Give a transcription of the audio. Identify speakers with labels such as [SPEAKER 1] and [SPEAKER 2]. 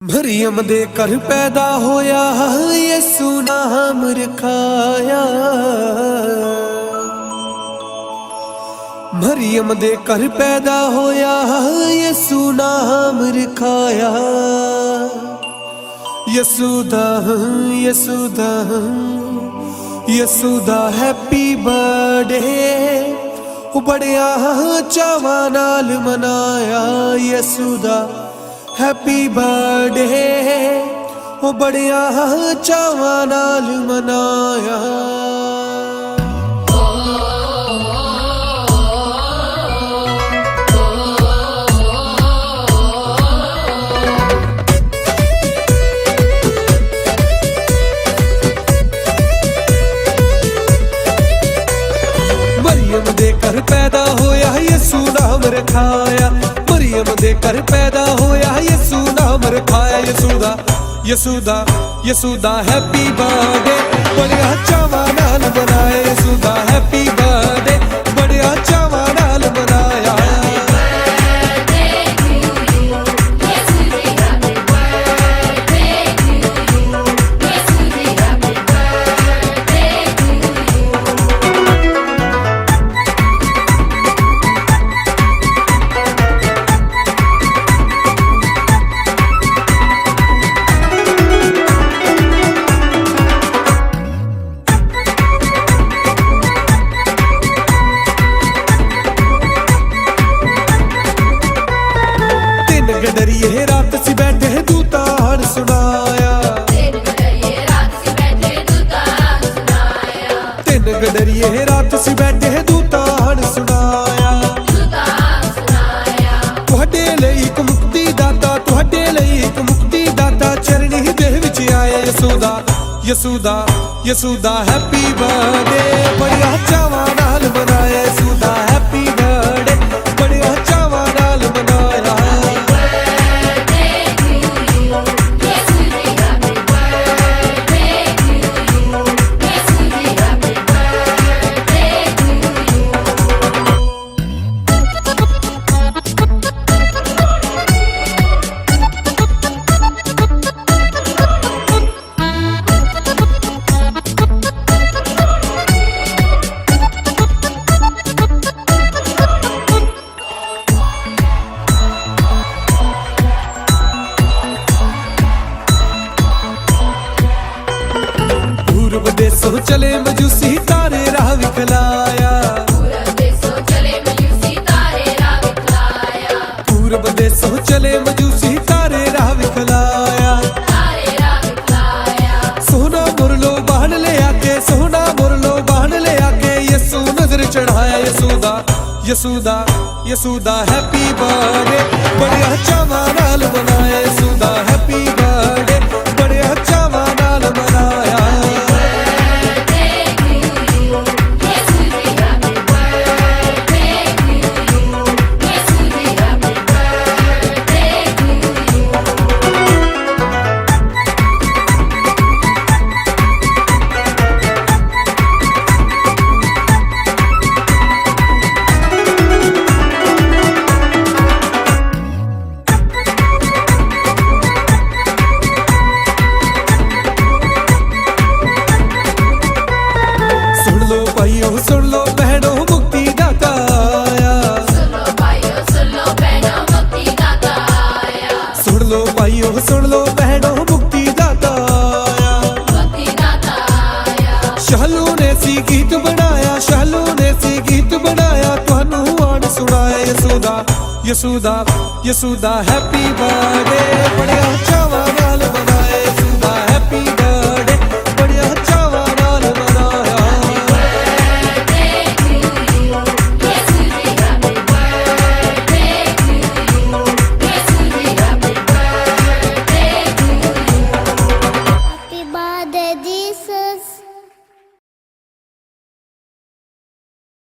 [SPEAKER 1] मरियम दे घर पैदा होया यसू नाम रखाया। मरियम दे घर पैदा होया यसू नाम रखाया। यसुदा यसुदा यसुदा हैप्पी बर्थडे बड़िया चावा नाल मनाया। यसुदा हैप्पी बर्थडे ओ बड़िया चावा नाल मनाया। मरियम दे घर पैदा होया यसू नाम रखाया। मरियम दे घर पैदा होया यसू नाम रखाया। यसुदा यसुदा यसुदा हैप्पी बर्थडे बड़िया चावा नाल मनाया। यसुदा हैप्पी बर्थडे बड़िया चावा नाल मनाया। गडरिए रात सी बैठे दूता हार सुनाया। तीन गडरिए रात सी बैठे दूता हार सुनाया। तुहाडे लई इक मुक्ति दाता तुहाडे लई इक मुक्ति दाता चरणी दे विच आया। यसुदा यसुदा यसुदा हैप्पी बर्थडे बड़िया चावा नाल मनाया। यसुदा हैप्पी बर्थडे बड़िया चावा नाल मनाया। पूर्व देशों चले मजूसी तारे राह विखलाया। पूर्व देशों चले मजूसी तारे राह विखलाया। सोना मुरलो बहन ले आके सोना मुरलो बहन ले आके यसू नजर चढ़ाया। यसुदा यसुदा यसुदा हैप्पी बर्थडे बड़िया चावा नाल मनाया। यसुदा हैप्पी बर्थडे बड़िया चावा नाल मनाया। सुन लो बहनों मुक्ति दाता आया। सुन लो भाइयों सुन लो बहनों मुक्ति दाता आया। शालू ने सी गीत बनाया शालू ने सी गीत बनाया तुहानू आन सुनाया। यसुदा यसुदा यसुदा हैप्पी बर्थडे बड़िया चावा नाल मनाया। यसुदा हैप्पी बर्थडे